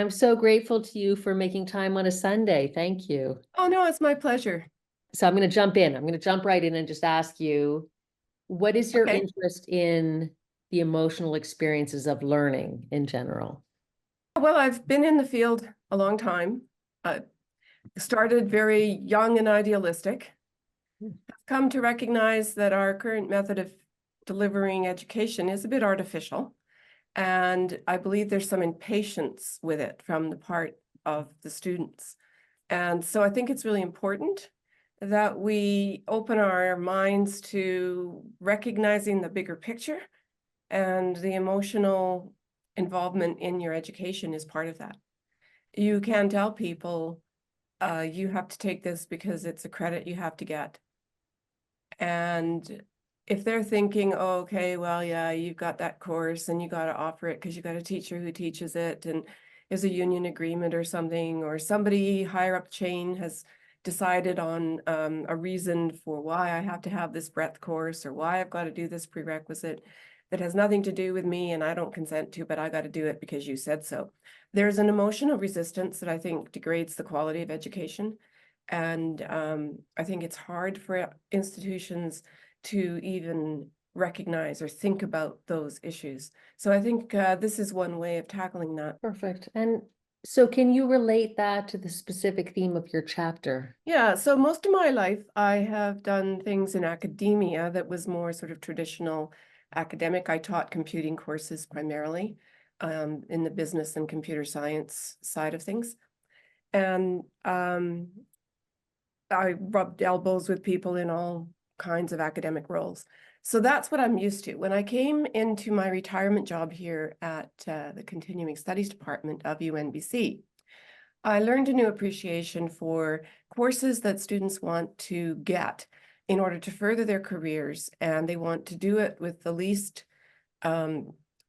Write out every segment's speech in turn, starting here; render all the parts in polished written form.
I'm so grateful to you for making time on a Sunday. Thank you. Oh, no, it's my pleasure. So I'm going to jump in. I'm going to jump right in and just ask you, what is your Okay. interest in the emotional experiences of learning in general? Well, I've been in the field a long time. Uh, Started very young and idealistic. I've come to recognize that our current method of delivering education is a bit artificial. And I believe there's some impatience with it from the part of the students. And so I think it's really important that we open our minds to recognizing the bigger picture, and the emotional involvement in your education is part of that. You can tell people, you have to take this because it's a credit you have to get. And if they're thinking, oh, okay, well, yeah, you've got that course and you got to offer it because you got a teacher who teaches it and there's a union agreement or something, or somebody higher up the chain has decided on a reason for why I have to have this breadth course or why I've got to do this prerequisite that has nothing to do with me and I don't consent to, but I got to do it because you said so. There's an emotional resistance that I think degrades the quality of education. And I think it's hard for institutions to even recognize or think about those issues. So I think this is one way of tackling that. Perfect. And so can you relate that to the specific theme of your chapter? Yeah, so most of my life I have done things in academia that was more sort of traditional academic. I taught computing courses primarily in the business and computer science side of things. And I rubbed elbows with people in all kinds of academic roles. So that's what I'm used to. When I came into my retirement job here at the Continuing Studies Department of UNBC, I learned a new appreciation for courses that students want to get in order to further their careers, and they want to do it with the least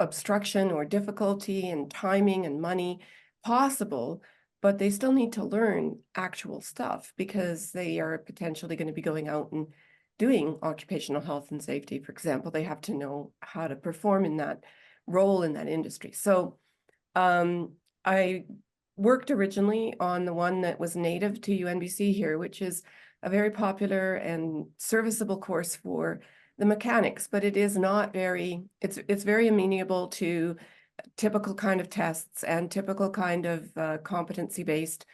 obstruction or difficulty and timing and money possible, but they still need to learn actual stuff because they are potentially going to be going out and doing occupational health and safety. For example, they have to know how to perform in that role in that industry. So I worked originally on the one that was native to UNBC here, which is a very popular and serviceable course for the mechanics, but it is not very, it's very amenable to typical kind of tests and typical kind of competency-based,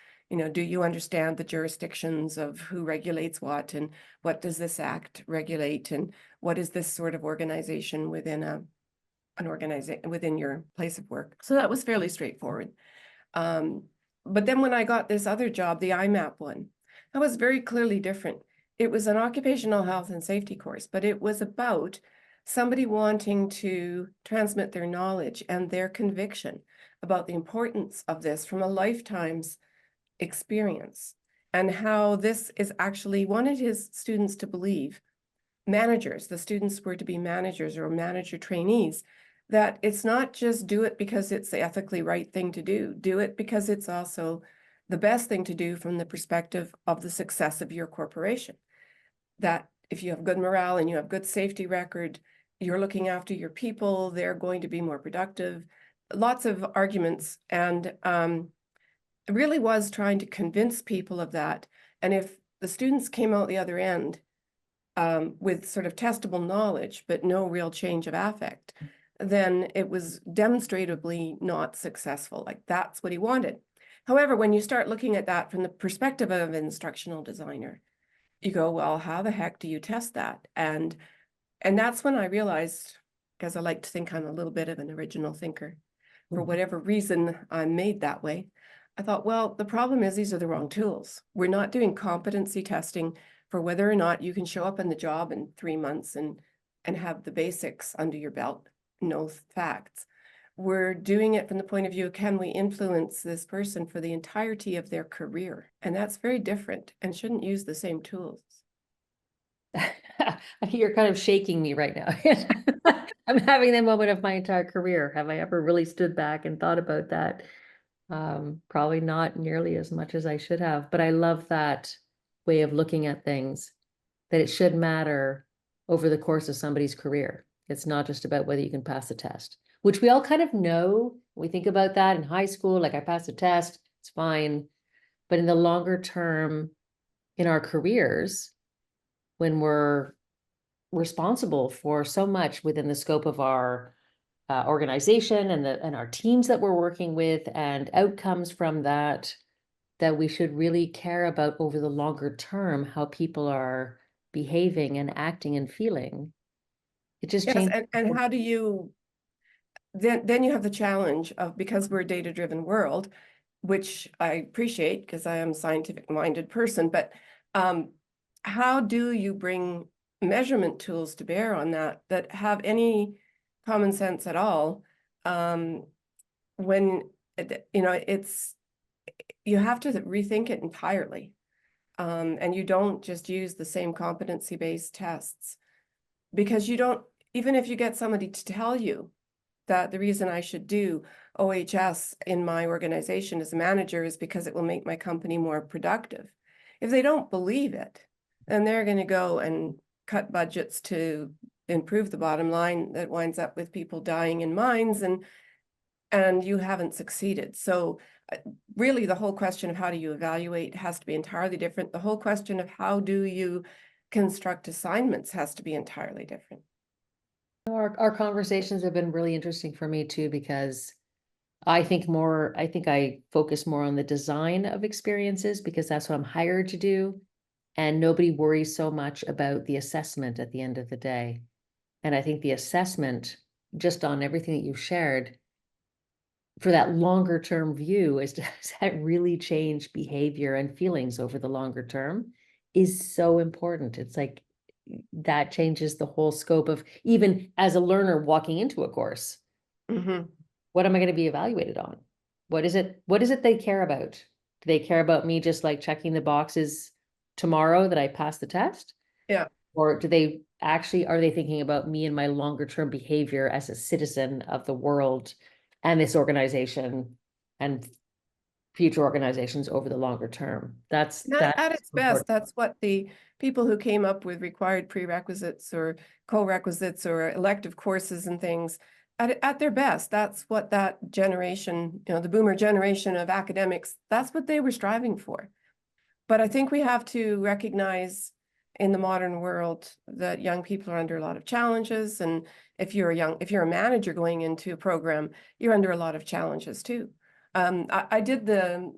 do you understand the jurisdictions of who regulates what, and what does this act regulate, and what is this sort of organization within an organization within your place of work. So that was fairly straightforward. But then when I got this other job, the IMAP one, that was very clearly different. It was an occupational health and safety course, but it was about somebody wanting to transmit their knowledge and their conviction about the importance of this from a lifetime's experience, and how this is actually wanted his students to believe, managers, the students were to be managers or manager trainees, that it's not just do it because it's the ethically right thing to do it because it's also the best thing to do from the perspective of the success of your corporation. That if you have good morale and you have good safety record, you're looking after your people, they're going to be more productive. Lots of arguments, and it really was trying to convince people of that. And if the students came out the other end with sort of testable knowledge, but no real change of affect, then it was demonstrably not successful. Like that's what he wanted. However, when you start looking at that from the perspective of an instructional designer, you go, well, how the heck do you test that? And that's when I realized, because I like to think I'm a little bit of an original thinker, for whatever reason I'm made that way. I thought, well, the problem is these are the wrong tools. We're not doing competency testing for whether or not you can show up in the job in 3 months and have the basics under your belt, know facts. We're doing it from the point of view, can we influence this person for the entirety of their career? And that's very different and shouldn't use the same tools. You're kind of shaking me right now. I'm having that moment of my entire career. Have I ever really stood back and thought about that? Probably not nearly as much as I should have, but I love that way of looking at things, that it should matter over the course of somebody's career. It's not just about whether you can pass the test, which we all kind of know We think about that in high school, like I passed a test, it's fine. But in the longer term, in our careers, when we're responsible for so much within the scope of our organization and our teams that we're working with and outcomes from that, that we should really care about over the longer term how people are behaving and acting and feeling. It just Yes, changed. and how do you then you have the challenge of, because we're a data-driven world, which I appreciate because I am a scientific-minded person, but how do you bring measurement tools to bear on that have any common sense at all? When you know, you have to rethink it entirely. And you don't just use the same competency-based tests, because you don't, even if you get somebody to tell you that the reason I should do OHS in my organization as a manager is because it will make my company more productive. If they don't believe it, then they're going to go and cut budgets to improve the bottom line that winds up with people dying in mines, and you haven't succeeded. So really the whole question of how do you evaluate has to be entirely different. The whole question of how do you construct assignments has to be entirely different. Our conversations have been really interesting for me too, because I think I focus more on the design of experiences because that's what I'm hired to do. And nobody worries so much about the assessment at the end of the day. And I think the assessment, just on everything that you've shared, for that longer term view, is does that really change behavior and feelings over the longer term is so important. It's like that changes the whole scope of, even as a learner walking into a course, Mm-hmm. what am I going to be evaluated on? What is it they care about? Do they care about me just like checking the boxes tomorrow that I passed the test? Yeah. Or do they actually, are they thinking about me and my longer term behavior as a citizen of the world and this organization and future organizations over the longer term? At That's its best, important. that's what the people who came up with required prerequisites or co-requisites or elective courses and things, at their best, that's what that generation, you know, the boomer generation of academics, that's what they were striving for. But I think we have to recognize in the modern world that young people are under a lot of challenges. And if you're a manager going into a program, you're under a lot of challenges too. I did the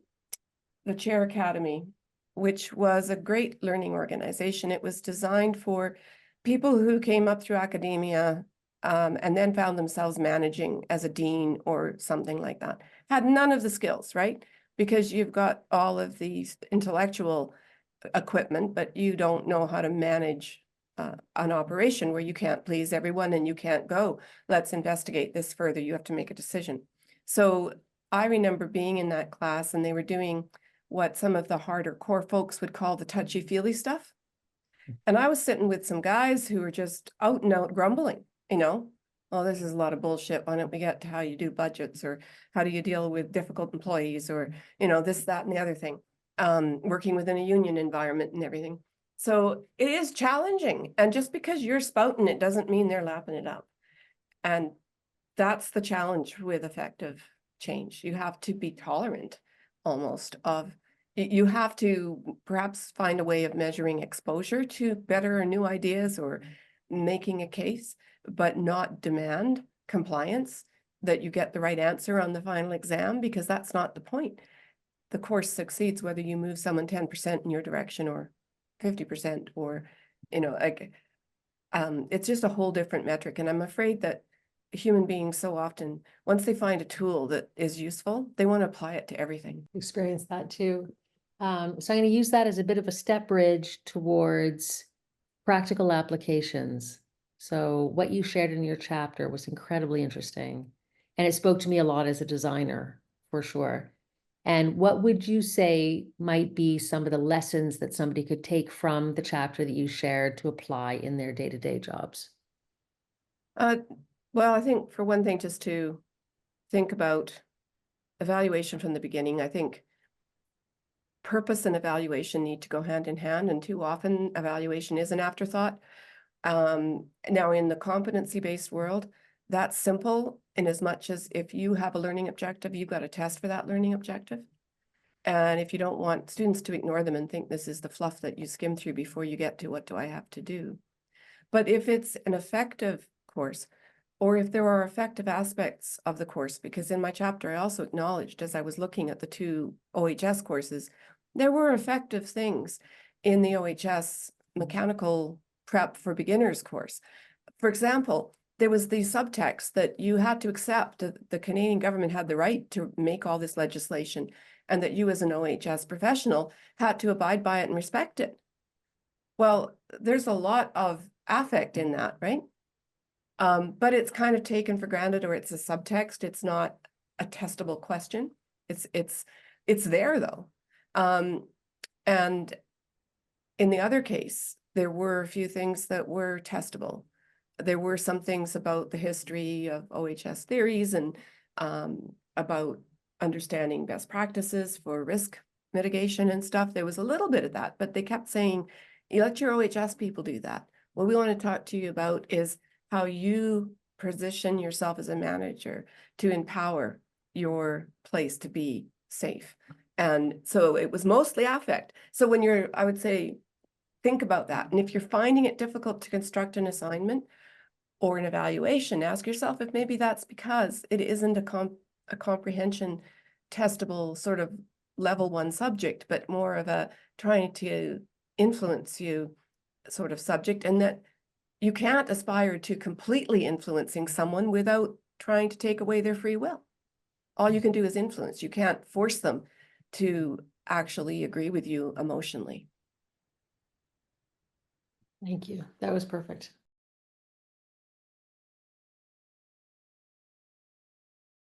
Chair Academy, which was a great learning organization. It was designed for people who came up through academia and then found themselves managing as a dean or something like that. Had none of the skills, right? Because you've got all of these intellectual equipment, but you don't know how to manage an operation where you can't please everyone and you can't go, let's investigate this further. You have to make a decision. So I remember being in that class and they were doing what some of the harder core folks would call the touchy-feely stuff. And I was sitting with some guys who were just out and out grumbling, you know, oh, this is a lot of bullshit. Why don't we get to how you do budgets, or how do you deal with difficult employees, or, you know, this, that, and the other thing, working within a union environment and everything. So it is challenging. And just because you're spouting it doesn't mean they're lapping it up. And that's the challenge with effective change. You have to be tolerant almost of, you have to perhaps find a way of measuring exposure to better or new ideas or making a case, but not demand compliance, that you get the right answer on the final exam, because that's not the point. The course succeeds whether you move someone 10% in your direction or 50%, or, you know, like, it's just a whole different metric. And I'm afraid that human beings so often, once they find a tool that is useful, they want to apply it to everything. Experience that too. So I'm going to use that as a bit of a step bridge towards practical applications. So what you shared in your chapter was incredibly interesting, and it spoke to me a lot as a designer, for sure. And what would you say might be some of the lessons that somebody could take from the chapter that you shared to apply in their day-to-day jobs? Uh, well, I think for one thing, just to think about evaluation from the beginning. I think purpose and evaluation need to go hand in hand, and too often evaluation is an afterthought. Now in the competency-based world, that's simple in as much as if you have a learning objective, you've got a test for that learning objective. And if you don't want students to ignore them and think this is the fluff that you skim through before you get to what do I have to do. But if it's an effective course, or if there are effective aspects of the course, because in my chapter, I also acknowledged as I was looking at the two OHS courses, there were effective things in the OHS mechanical prep for beginners course. For example, there was the subtext that you had to accept that the Canadian government had the right to make all this legislation and that you as an OHS professional had to abide by it and respect it. Well, there's a lot of affect in that, right? But it's kind of taken for granted, or it's a subtext. It's not a testable question. It's there though. And in the other case, there were a few things that were testable. There were some things about the history of OHS theories and about understanding best practices for risk mitigation and stuff. There was a little bit of that, but they kept saying, you let your OHS people do that. What we want to talk to you about is how you position yourself as a manager to empower your place to be safe. And so it was mostly affect. So when you're, I would say, think about that. And if you're finding it difficult to construct an assignment or an evaluation, ask yourself if maybe that's because it isn't a comprehension testable sort of level 1 subject, but more of a trying to influence you sort of subject, and that you can't aspire to completely influencing someone without trying to take away their free will. All you can do is influence. You can't force them to actually agree with you emotionally. Thank you. That was perfect.